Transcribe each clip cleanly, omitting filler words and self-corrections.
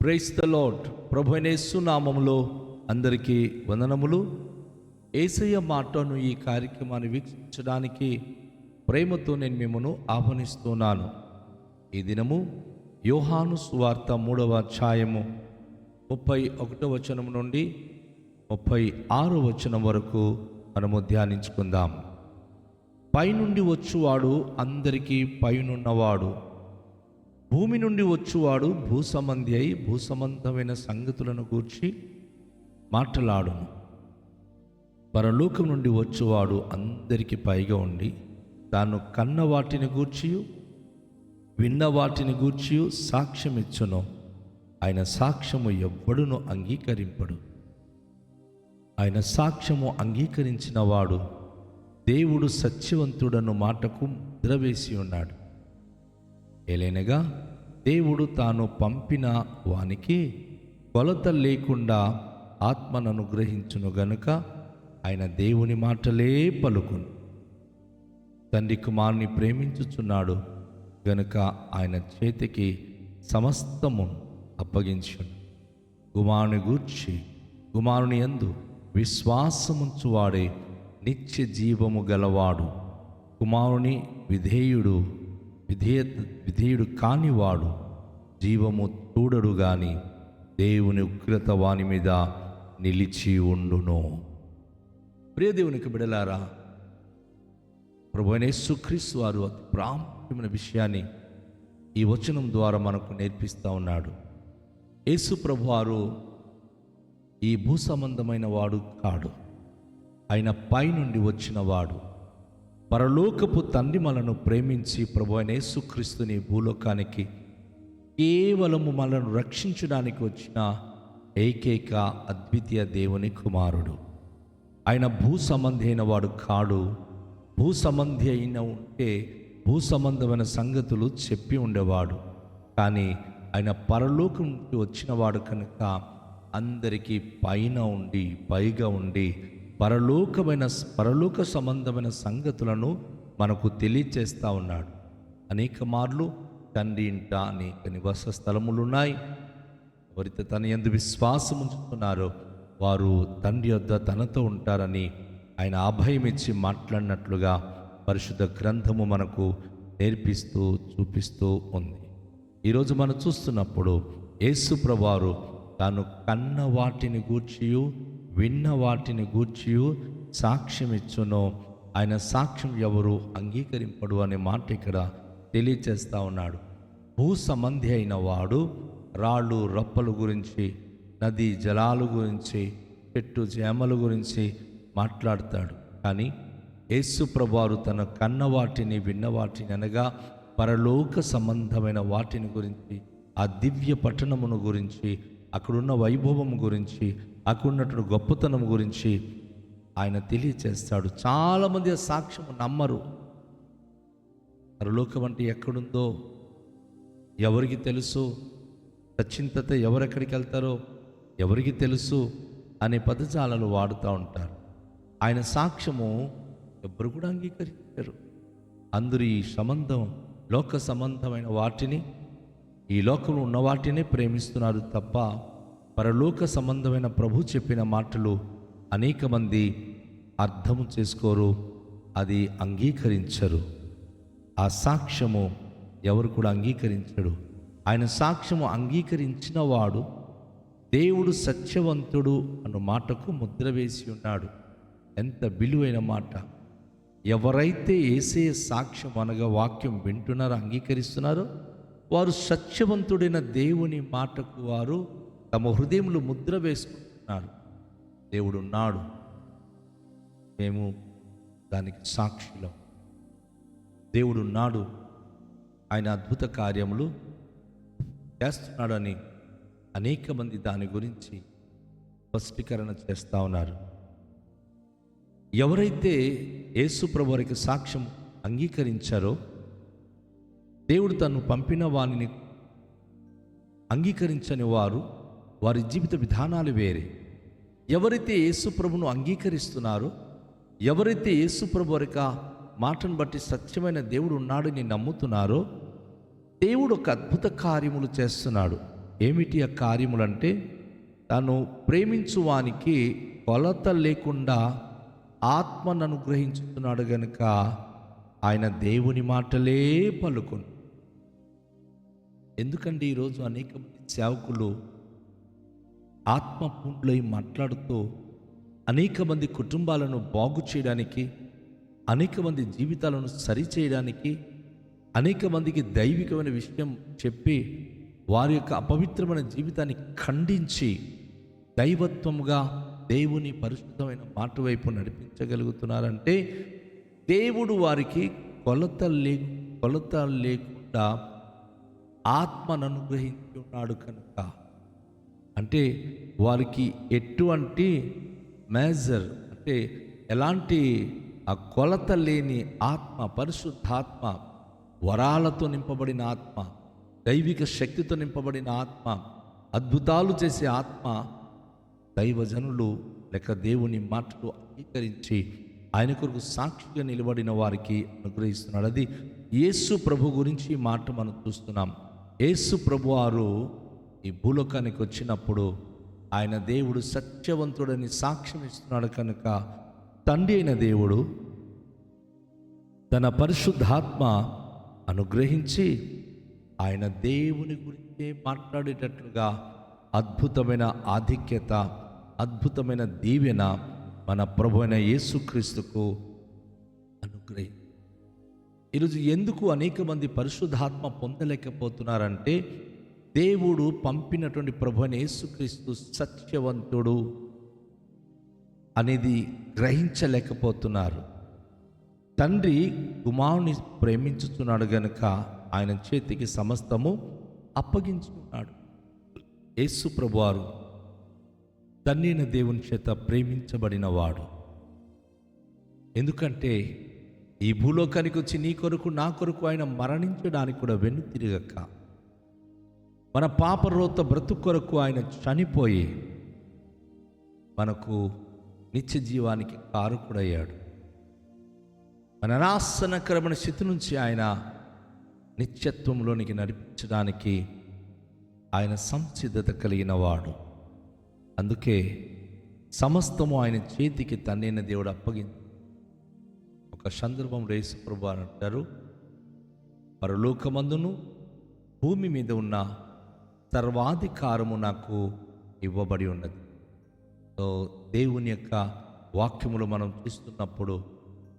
Praise the lord. ప్రభువైన యేసు నామములో అందరికీ వందనములు. యేసయ్య మాటను ఈ కార్యక్రమాన్ని వీక్షించడానికి ప్రేమతో నేను మిమ్మల్ని ఆహ్వానిస్తున్నాను. ఈ దినము యోహాను సువార్త 3వ అధ్యాయము 31వ వచనం నుండి 36వ వచనం వరకు మనము ధ్యానించుకుందాం. పైనుండి వచ్చువాడు అందరికీ పైనున్నవాడు, భూమి నుండి వచ్చువాడు భూసంబంధి అయి భూసంబంధమైన సంగతులను గూర్చి మాట్లాడును. పరలోకం నుండి వచ్చువాడు అందరికీ పైగా ఉండి తాను కన్న వాటిని గూర్చి విన్న వాటిని గూర్చి సాక్ష్యమిచ్చును. ఆయన సాక్ష్యము ఎవ్వడును అంగీకరింపడు. ఆయన సాక్ష్యము అంగీకరించిన వాడు దేవుడు సత్యవంతుడను మాటకు ముద్ర వేసి ఉన్నాడు. ఏలైనగా దేవుడు తాను పంపిన వానికి కొలత లేకుండా ఆత్మను అనుగ్రహించును గనుక ఆయన దేవుని మాటలే పలుకును. తండ్రి కుమారుని ప్రేమించుచున్నాడు గనుక ఆయన చేతికి సమస్తము అప్పగించును. కుమారుని గూర్చి కుమారుని యందు విశ్వాసముంచువాడే నిత్య జీవము గలవాడు. కుమారుని విధేయుడు కానివాడు జీవము చూడడు గాని దేవుని ఉగ్రత వాని మీద నిలిచి ఉండును. ప్రియ దేవునికి బిడలారా, ప్రభువైన యేసుక్రీస్తు వారు అతి ప్రాముఖ్యమైన విషయాన్ని ఈ వచనం ద్వారా మనకు నేర్పిస్తూ ఉన్నాడు. యేసు ప్రభువారు ఈ భూ సంబంధమైన వాడు కాడు. ఆయన పైనుండి వచ్చిన వాడు. పరలోకపు తండ్రి మనను ప్రేమించి ప్రభువైన యేసుక్రీస్తుని భూలోకానికి కేవలము మనను రక్షించడానికి వచ్చిన ఏకైక అద్వితీయ దేవుని కుమారుడు. ఆయన భూ సంబంధి అయిన వాడు కాడు. భూ సంబంధి అయిన ఉంటే భూ సంబంధమైన సంగతులు చెప్పి ఉండేవాడు. కానీ ఆయన పరలోకం నుండి వచ్చినవాడు కనుక అందరికీ పైన ఉండి పైగా ఉండి పరలోక సంబంధమైన సంగతులను మనకు తెలియచేస్తూ ఉన్నాడు. అనేక మార్లు తండ్రి ఇంట అనేక నివాస స్థలములు ఉన్నాయి. ఎవరైతే తన యందు విశ్వాసం ఉంచుతున్నారో వారు తండ్రి యొద్ద తనతో ఉంటారని ఆయన అభయం ఇచ్చి మాట్లాడినట్లుగా పరిశుద్ధ గ్రంథము మనకు నేర్పిస్తూ చూపిస్తూ ఉంది. ఈరోజు మనం చూస్తున్నప్పుడు యేసు ప్రభువారు తాను కన్న వాటిని గూర్చియు విన్న వాటిని గూర్చియు సాక్ష్యం ఇచ్చును. ఆయన సాక్ష్యం ఎవరు అంగీకరింపడు అనే మాట ఇక్కడ తెలియచేస్తూ ఉన్నాడు. భూ సంబంధి అయిన వాడు రాళ్ళు రప్పల గురించి, నదీ జలాల గురించి, చెట్టు చేమల గురించి మాట్లాడతాడు. కానీ యేసు ప్రభువారు తన కన్న వాటిని విన్న వాటిని అనగా పరలోక సంబంధమైన వాటిని గురించి, ఆ దివ్య పట్టణమును గురించి, అక్కడున్న వైభవం గురించి, అక్కడున్నటువంటి గొప్పతనం గురించి ఆయన తెలియచేస్తాడు. చాలామంది ఆ సాక్ష్యము నమ్మరు. పరలోకం అంటే ఎక్కడుందో ఎవరికి తెలుసు, సచ్చింతత ఎవరెక్కడికి వెళ్తారో ఎవరికి తెలుసు అనే పదజాలను వాడుతూ ఉంటారు. ఆయన సాక్ష్యము ఎవరు కూడా అంగీకరించారు. అందరూ ఈ సంబంధం లోక సంబంధమైన వాటిని, ఈ లోకంలో ఉన్న వాటినే ప్రేమిస్తున్నారు తప్ప పరలోక సంబంధమైన ప్రభు చెప్పిన మాటలు అనేక మంది అర్థం చేసుకోరు, అది అంగీకరించరు. ఆ సాక్ష్యము ఎవరు కూడా అంగీకరించడు. ఆయన సాక్ష్యము అంగీకరించిన వాడు దేవుడు సత్యవంతుడు అన్న మాటకు ముద్ర వేసి ఉన్నాడు. ఎంత విలువైన మాట! ఎవరైతే యేసయ్య సాక్ష్యం అనగా వాక్యం వింటున్నారో, అంగీకరిస్తున్నారో వారు సత్యవంతుడైన దేవుని మాటకు వారు తమ హృదయంలో ముద్ర వేసుకుంటున్నారు. దేవుడు ఉన్నాడు, మేము దానికి సాక్షులం. దేవుడు ఉన్నాడు, ఆయన అద్భుత కార్యములు చేస్తున్నాడని అనేక మంది దాని గురించి స్పష్టీకరణ చేస్తూ ఉన్నారు. ఎవరైతే యేసు ప్రభు వారికి సాక్ష్యం అంగీకరించారో, దేవుడు తను పంపిన వారిని అంగీకరించని వారి జీవిత విధానాలు వేరే. ఎవరైతే యేసు ప్రభును అంగీకరిస్తున్నారో, ఎవరైతే యేసు ప్రభు వారికి మాటను బట్టి సత్యమైన దేవుడు ఉన్నాడని నమ్ముతున్నారో, దేవుడు ఒక అద్భుత కార్యములు చేస్తున్నాడు. ఏమిటి ఆ కార్యములంటే, తాను ప్రేమించువానికి కొలత లేకుండా ఆత్మను అనుగ్రహించుతున్నాడు గనుక ఆయన దేవుని మాటలే పలుకును. ఎందుకంటే ఈరోజు అనేక మంది సేవకులు ఆత్మపూర్ణులై మాట్లాడుతూ అనేక మంది కుటుంబాలను బాగు చేయడానికి, అనేక మంది జీవితాలను సరిచేయడానికి, అనేక మందికి దైవికమైన విషయం చెప్పి వారి యొక్క అపవిత్రమైన జీవితాన్ని ఖండించి దైవత్వముగా దేవుని పరిశుద్ధమైన మాట వైపు నడిపించగలుగుతున్నారంటే దేవుడు వారికి కొలత లేకుండా ఆత్మను అనుగ్రహించి ఉన్నాడు కనుక. అంటే వారికి ఎటువంటి మేజర్ అంటే ఎలాంటి ఆ కొలత లేని ఆత్మ, పరిశుద్ధాత్మ, వరాలతో నింపబడిన ఆత్మ, దైవిక శక్తితో నింపబడిన ఆత్మ, అద్భుతాలు చేసే ఆత్మ దైవజనులు లేక దేవుని మాటలు అంగీకరించి ఆయన కొరకు సాక్షిగా నిలబడిన వారికి అనుగ్రహిస్తున్నాడు. అది యేసు ప్రభు గురించి ఈ మాట మనం చూస్తున్నాం. యేసు ప్రభు వారు ఈ భూలోకానికి వచ్చినప్పుడు ఆయన దేవుడు సత్యవంతుడని సాక్ష్యం ఇస్తున్నాడు కనుక తండ్రి అయిన దేవుడు తన పరిశుద్ధాత్మ అనుగ్రహించి ఆయన దేవుని గురించే మాట్లాడేటట్లుగా అద్భుతమైన ఆధిక్యత, అద్భుతమైన దీవెన మన ప్రభు అయిన యేసుక్రీస్తుకు అనుగ్రహి. ఈరోజు ఎందుకు అనేక మంది పరిశుద్ధాత్మ పొందలేకపోతున్నారంటే దేవుడు పంపినటువంటి ప్రభు అయిన యేసుక్రీస్తు సత్యవంతుడు అనేది గ్రహించలేకపోతున్నారు. తండ్రి కుమారుని ప్రేమించుతున్నాడు గనుక ఆయన చేతికి సమస్తము అప్పగించుకున్నాడు. యేసు ప్రభువారు తండ్రైన దేవుని చేత ప్రేమించబడిన వాడు. ఎందుకంటే ఈ భూలోకానికి వచ్చి నీ కొరకు నా కొరకు ఆయన మరణించడానికి కూడా వెన్ను తిరగక మన పాపరోత బ్రతుకు కొరకు ఆయన చనిపోయి మనకు నిత్య జీవానికి కారకుడయ్యాడు. మన నాశనకరమైన స్థితి నుంచి ఆయన నిత్యత్వంలోనికి నడిపించడానికి ఆయన సంసిద్ధత కలిగిన వాడు. అందుకే సమస్తము ఆయన చేతికి తండ్రైన దేవుడు అప్పగించి ఒక సందర్భంలో యేసు ప్రభువు అంటారు, పరలోకమందును భూమి మీద ఉన్న సర్వాధికారము నాకు ఇవ్వబడి ఉన్నది. సో దేవుని యొక్క వాక్యములు మనం చూస్తున్నప్పుడు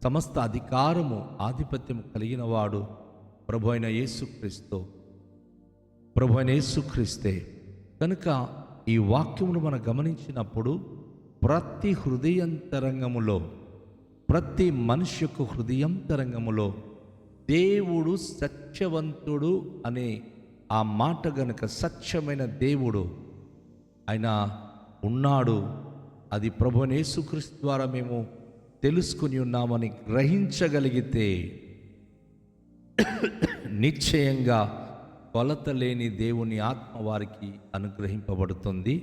సమస్త అధికారము, ఆధిపత్యము కలిగిన వాడు ప్రభు అయిన యేసుక్రీస్తే కనుక ఈ వాక్యమును మనం గమనించినప్పుడు ప్రతి హృదయంతరంగములో, ప్రతి మనిషి యొక్క హృదయంతరంగములో దేవుడు సత్యవంతుడు అనే ఆ మాట గనుక, సత్యమైన దేవుడు ఆయన ఉన్నాడు, అది ప్రభు అయిన యేసుక్రీస్తు ద్వారా మేము తెలుసుకుని ఉన్నామని గ్రహించగలిగితే నిశ్చయంగా కొలత లేని దేవుని ఆత్మ వారికి అనుగ్రహింపబడుతుంది.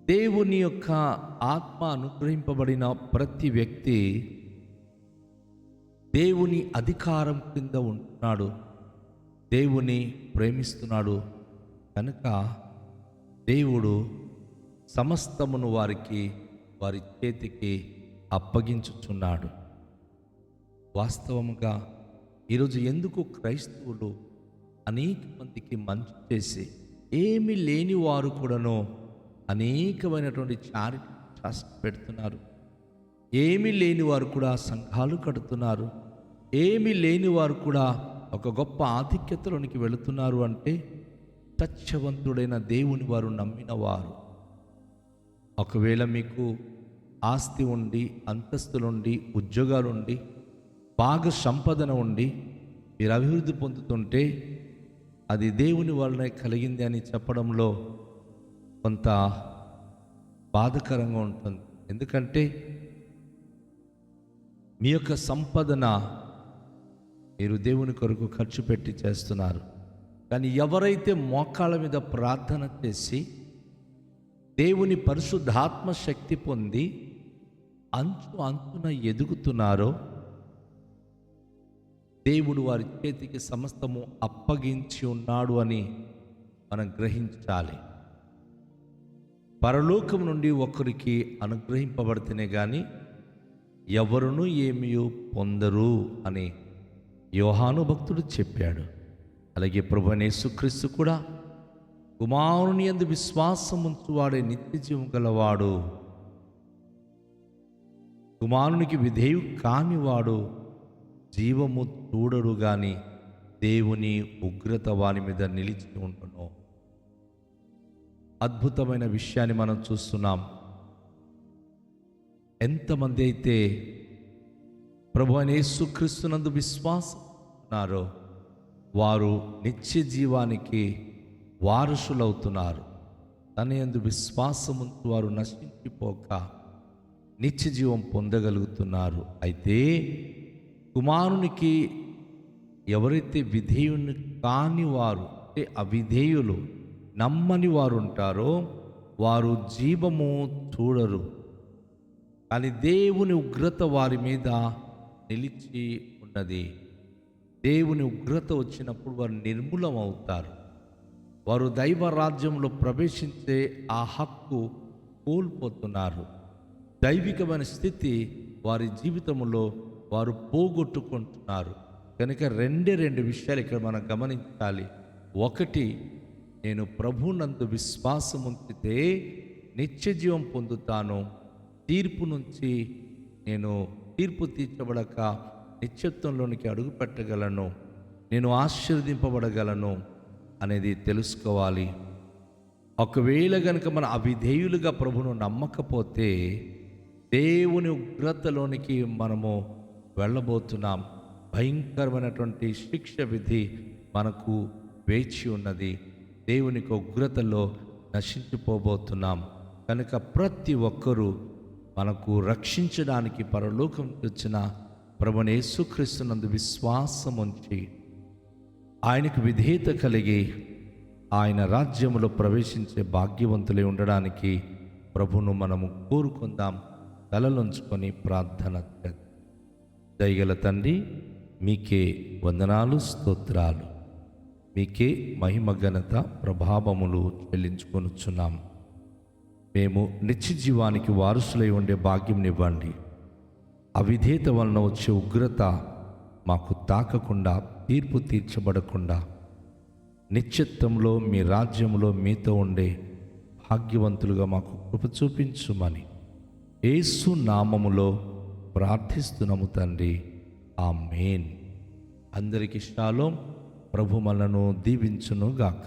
దేవుని యొక్క ఆత్మ అనుగ్రహింపబడిన ప్రతి వ్యక్తి దేవుని అధికారం కింద ఉంటున్నాడు, దేవుని ప్రేమిస్తున్నాడు కనుక దేవుడు సమస్తమును వారి చేతికి అప్పగించుచున్నాడు. వాస్తవముగా ఈరోజు ఎందుకు క్రైస్తవులు అనేక మందికి మంచి చేసి ఏమీ లేని వారు కూడాను అనేకమైనటువంటి చారిటీ ట్రస్ట్ పెడుతున్నారు, ఏమీ లేని వారు కూడా సంఘాలు కడుతున్నారు, ఏమీ లేని వారు కూడా ఒక గొప్ప ఆధిక్యతలోనికి వెళుతున్నారు అంటే సత్యవంతుడైన దేవుని వారు నమ్మిన వారు. ఒకవేళ మీకు ఆస్తి ఉండి, అంతస్తులుండి, ఉద్యోగాలుండి, బాగా సంపదన ఉండి మీరు అభివృద్ధి పొందుతుంటే అది దేవుని వలనే కలిగింది అని చెప్పడంలో కొంత బాధకరంగా ఉంటుంది. ఎందుకంటే మీ యొక్క సంపదన మీరు దేవుని కొరకు ఖర్చు పెట్టి చేస్తున్నారు. కానీ ఎవరైతే మోకాళ్ళ మీద ప్రార్థన చేసి దేవుని పరిశుద్ధాత్మ శక్తి పొంది అంచున ఎదుగుతున్నారో దేవుడు వారి చేతికి సమస్తము అప్పగించి ఉన్నాడు అని మనం గ్రహించాలి. పరలోకం నుండి ఒకరికి అనుగ్రహింపబడితేనే కానీ ఎవరునూ ఏమీ పొందరు అని యోహాను భక్తుడు చెప్పాడు. అలాగే ప్రభువైన యేసుక్రీస్తు కూడా కుమారుని యందు విశ్వాసం ఉంచువాడే నిత్య జీవం గలవాడు, కుమారునికి విధేయు కానివాడు జీవము చూడడు గాని దేవుని ఉగ్రత వాని మీద నిలిచి ఉండును. అద్భుతమైన విషయాన్ని మనం చూస్తున్నాం. ఎంతమంది అయితే ప్రభువైన యేసుక్రీస్తునందు విశ్వాసం ఉన్నారో వారు నిత్య జీవానికి వారసులవుతున్నారు. తన యందు విశ్వాసము వారు నశించిపోక నిత్య జీవం పొందగలుగుతున్నారు. అయితే కుమారునికి ఎవరైతే విధేయుని కాని వారు, అంటే అవిధేయులు, నమ్మని వారు ఉంటారో వారు జీవము చూడరు, కానీ దేవుని ఉగ్రత వారి మీద నిలిచి ఉన్నది. దేవుని ఉగ్రత వచ్చినప్పుడు వారు నిర్మూలం అవుతారు. వారు దైవ రాజ్యంలో ప్రవేశించే ఆ హక్కు కోల్పోతున్నారు. దైవికమైన స్థితి వారి జీవితంలో వారు పోగొట్టుకుంటున్నారు. కనుక రెండు విషయాలు ఇక్కడ మనం గమనించాలి. ఒకటి, నేను ప్రభువునందు విశ్వాసం ఉంచితే నిత్య జీవం పొందుతాను, తీర్పు నుంచి నేను తీర్పు తీర్చబడక నిత్యత్వంలోనికి అడుగు పెట్టగలను, నేను ఆశీర్వదింపబడగలను అనేది తెలుసుకోవాలి. ఒకవేళ కనుక మన అవిధేయులుగా ప్రభువును నమ్మకపోతే దేవుని ఉగ్రతలోనికి మనము వెళ్ళబోతున్నాం. భయంకరమైనటువంటి శిక్ష విధి మనకు వేచి ఉన్నది. దేవునికి ఉగ్రతలో నశించిపోబోతున్నాం. కనుక ప్రతి ఒక్కరూ మనకు రక్షించడానికి పరలోకం వచ్చిన ప్రభువైన యేసుక్రీస్తునందు విశ్వాసం ఉంచి ఆయనకు విధేయత కలిగి ఆయన రాజ్యములో ప్రవేశించే భాగ్యవంతులై ఉండడానికి ప్రభువును మనము కోరుకుందాం. తలలుంచుకొని ప్రార్థన చేద్దాం. దయగల తండ్రి, మీకే వందనాలు, స్తోత్రాలు, మీకే మహిమ ఘనత ప్రభావములు చెల్లించుకొనుచున్నాం. మేము నిత్య జీవానికి వారసులై ఉండే భాగ్యంనివ్వండి. అవిధేయత వలన వచ్చే ఉగ్రత మాకు తాకకుండా, తీర్పు తీర్చబడకుండా నిత్యత్వంలో మీ రాజ్యంలో మీతో ఉండే భాగ్యవంతులుగా మాకు కృప చూపించుమని యేసు నామములో ప్రార్థిస్తున్నాము తండ్రి. ఆమేన్. అందరికీ షాలోం. ప్రభు మనను దీవించును గాక.